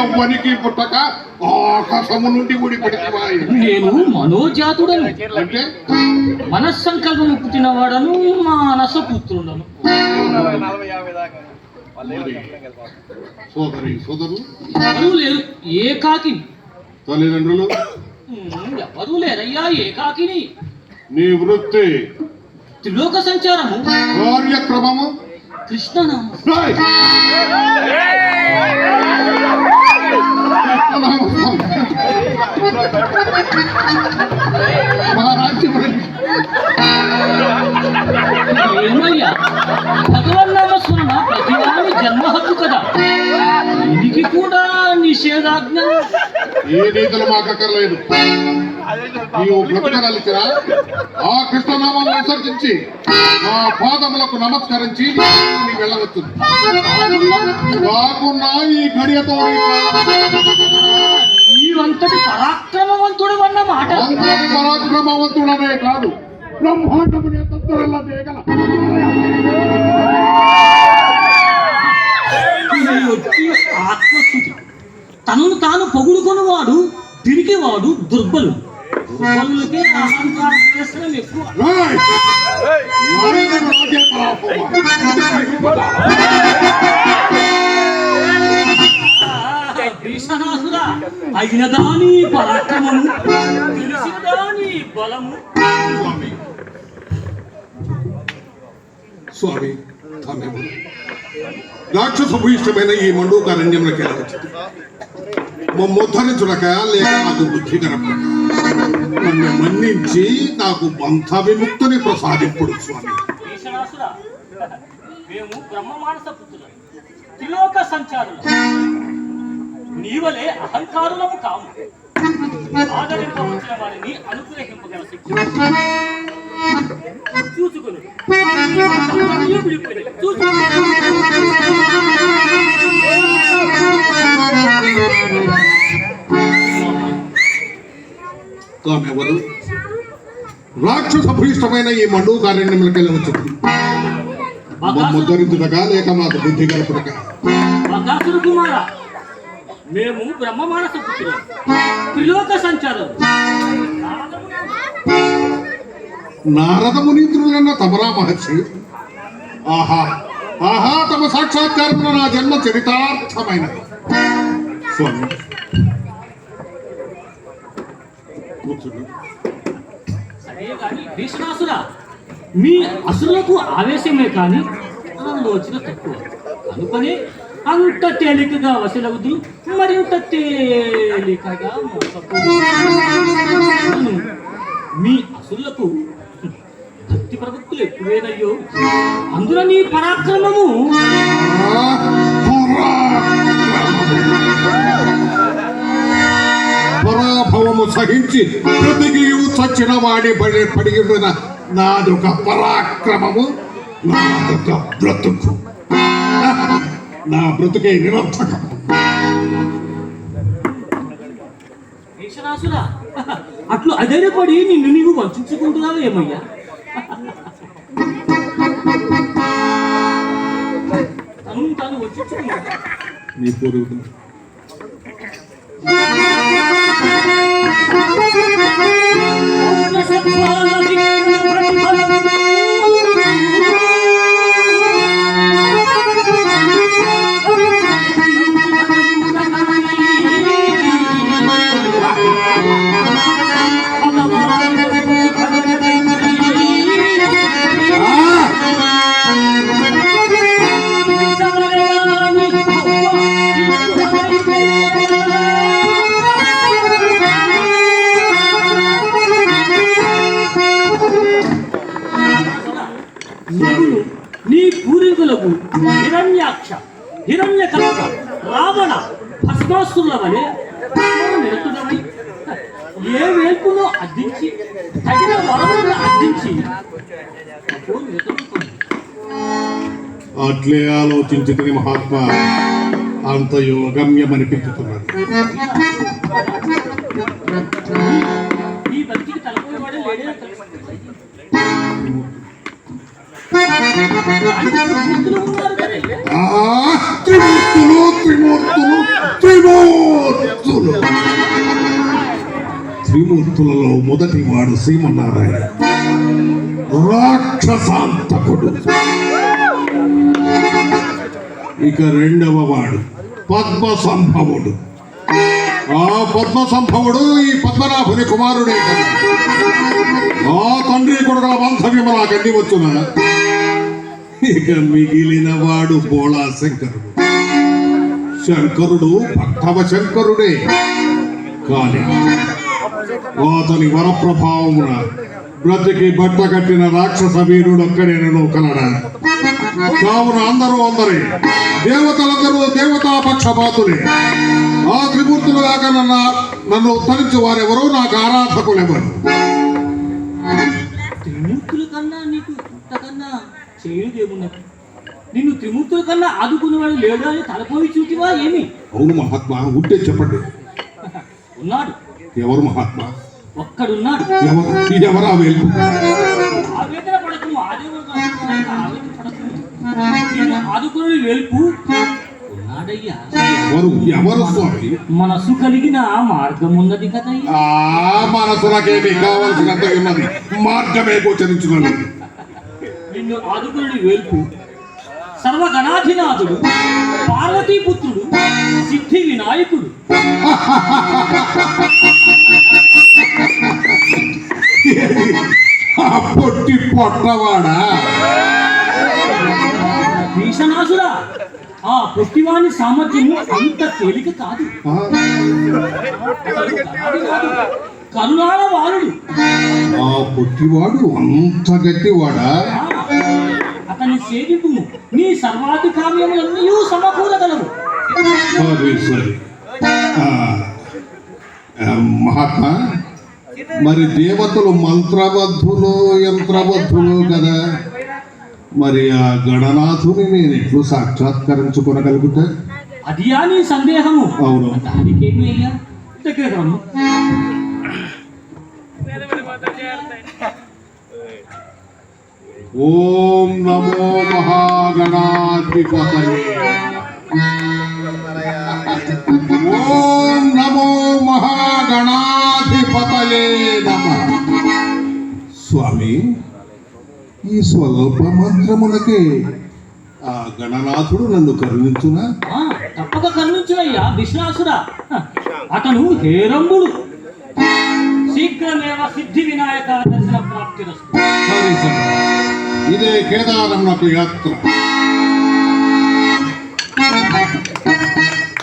ఎవ్వనికి పుట్టక ఆకాశము నుండి ఊడిపడితే నేను మనోజాతుడను అంటే మనస్సంకల్పము పుట్టినవాడను మానసపుత్రుడను. సోదరి సోదరులు ఎవరూ లేరు, ఏకాకిని. తల్లిదండ్రులు ఎవరూ లేరయ్యా, ఏకాకిని. నీ వృత్తి త్రిలోక సంచారము, కార్యక్రమము కృష్ణనామ. ఏమయ్యా, భగవన్నామ స్మరణ ప్రతివాని జన్మ హక్కు కదా, దీనికి కూడా నిషేధాజ్ఞ. ఏ రీతులు మాకక్కర్లేదు. నీవు బ్రతకగలిచిన ఆ కృష్ణనామాన్ని విసర్జించి మా పాదములకు నమస్కరించి నీ వెళ్ళవచ్చు. కాకున్నా ఈ ఘడియతో నీవంతటి పరాక్రమవంతుడు అన్న మాట. పరాక్రమవంతుడనే కాదు, బ్రహ్మాండమునే తత్తురల్లా చేయగల ఆత్మస్థుతి. తనను తాను పొగుడుకొనివాడు తిరిగివాడు దుర్బలు. దుర్బలులకే అహంకార ప్రదర్శనం ఎక్కువ. భీషణాసురా, అయిన దాని పరాక్రమము, తెలిసిన దాని బలము. స్వామి రాక్షస భూయిష్టమైన ఈ మండూకారణ్యంలోకి వెళ్ళవచ్చు. మమ్మోద్ధరించుడక లేక నాకు బుద్ధి కనపడ నన్ను మన్నించి నాకు బంధ విముక్తిని ప్రసాదింపుడు స్వామి. మేము బ్రహ్మ మానస పుత్రులం, త్రిలోక సంచారులం. నీవలే అహంకారులము కాము. ఆదరింపవచ్చిన వారిని అనుగ్రహింపగల శక్తి చూసుకుని తామెవరు? రాక్షస భూయిష్టమైన ఈ మండూకారణ్యంలోకి వెళ్ళవచ్చుంది. మమ్మొద్దరించుడగా లేక మాకు బుద్ధి కలుపుడక. బకాసురు కుమార, మేము బ్రహ్మ మానస పుత్రులం, త్రిలోక సంచారం. నారద మునీంద్రులన్న తమరా మహర్షి, ఆహా ఆహా, తమ సాక్షాత్కారంలో నా జన్మ చరితార్థమైనది. స్వామి కూర్చుని. సరే కానీ భీషణాసుర, మీ అసురులకు ఆవేశమే కానీ ఆలోచన తక్కువ అనుకొని అంత తేలికగా వసలవుతూ మరింత తేలికగా మోసపోను. మీ అసురులకు భక్తి ప్రవృత్తులు ఎక్కువేనయ్యో, అందులో నీ పరాక్రమము. పరాభవము సహించి ప్రతికి చచ్చిన వాడి పడిగిన నాదొక పరాక్రమము, నాదొక బ్రతుకు. నా బ్రతుకే నిరర్థకం. భీషణాసుర, అట్లు అధైర్యపడి నిన్ను నీవు వంచుకుంటున్నావు ఏమయ్యా? తను తాను వంచుకున్నా నీ పూర్వీకుడు నీ పూర్వీకులకు హిరణ్యాక్ష, హిరణ్యకల్ప, రావణ, భస్మాసురుల వలె నిరతుడమై ఏ వేల్పులో అద్దించి తగిన వరములను అందించి అట్లే ఆలోచించుకుని మహాత్మా అంత యోగమ్యమనిపించుతున్నది. ఈ భక్తికి తలపోయేవాడే లేడే. త్రిమూర్తులు త్రిమూర్తులు త్రిమూర్తులు త్రిమూర్తులు. త్రిమూర్తులలో మొదటి వాడు శ్రీమన్నారాయణ, రాక్షసాంతకుడు. ఇక రెండవ వాడు పద్మ సంభవుడు. ఆ పద్మ సంభవుడు ఈ పద్మనాభుని కుమారుడే కదా. ఆ తండ్రి కొడుకుల బాంధవ్యం నాకన్నీ వచ్చునా. ఇక మిగిలిన వాడు బోళా శంకరుడు. శంకరుడు భక్తవ శంకరుడే, కానీ అతని వరప్రభావమున బ్రతికి బట్ట కట్టిన రాక్షస వీరుడు ఒక్కడేనను కలడా. కావున అందరే దేవతలందరూ దేవతా పక్షపాతులే. ఆ త్రిమూర్తులు కాక నన్ను ఉత్తరించు వారెవరో నాకు ఆరాధకులెవరు. త్రిమూర్తుల కన్నా నీకు ఇంతకన్నా చేయుదేమున్నది? నిన్ను త్రిమూర్తుల కన్నా ఆదుకునేవాడు లేడు అని తలపోయి చూటివా ఏమి? అవును మహాత్మా, ఉంటే చెప్పండి. ఉన్నాడు. ఎవరు మహాత్మా? ఒక్కడున్నాడు. ఎవరా వేలు? ఆవేదన పడకు, ఆవేదన పడకు. నేను ఆదుకుని వెల్పు ఉన్నాడయ్యా. ఎవరు స్వామి? మనసు కలిగిన మార్గం ఉన్నది కదయ్యా. ఆ మనసులకేమి కావలసినంత ఉన్నది, మార్గమే గోచరించున్నది. నిన్ను ఆదుకుని వెల్పు సర్వగణాధినాథుడు, పార్వతీపుత్రుడు, సిద్ధి వినాయకుడు. పొట్టి పొట్టవాడా? భీషణాసురా, ఆ పొట్టివాని సామర్థ్యము అంత తేలిక కాదు. కరుణాల వారుడు. ఆ పొట్టివాడు అంత గట్టివాడా? అతని సేవింపు నీ సర్వాధికార్యములన్నీ సమకూరగలవు. సరే సరే. మహాత్మా, మరి దేవతలు మంత్రబద్ధులు యంత్రబద్ధులు కదా, మరి ఆ గణనాథుని నేను ఎట్లు సాక్షాత్కరించుకోగలుగుతా? అది నీ సందేహము. అవును. దానికేమి అయ్యా, దగ్గర రమ్ము. ఓం నమో మహాగణాధిపతయే. ఓం నమో మహాగణాధిపతయే నమః. స్వామి, ఈ స్వల్ప మంత్రములకే ఆ గణనాథుడు నన్ను కరుణించునా? తప్పక కరుణించునయ్యా విశ్వాసుడా. అతను హేరంబుడు. శీఘ్రమేవ సిద్ధి వినాయక దర్శన ప్రాప్తిరస్తు. సరే సరే, ఇదే కేదారంలకు యాత్ర.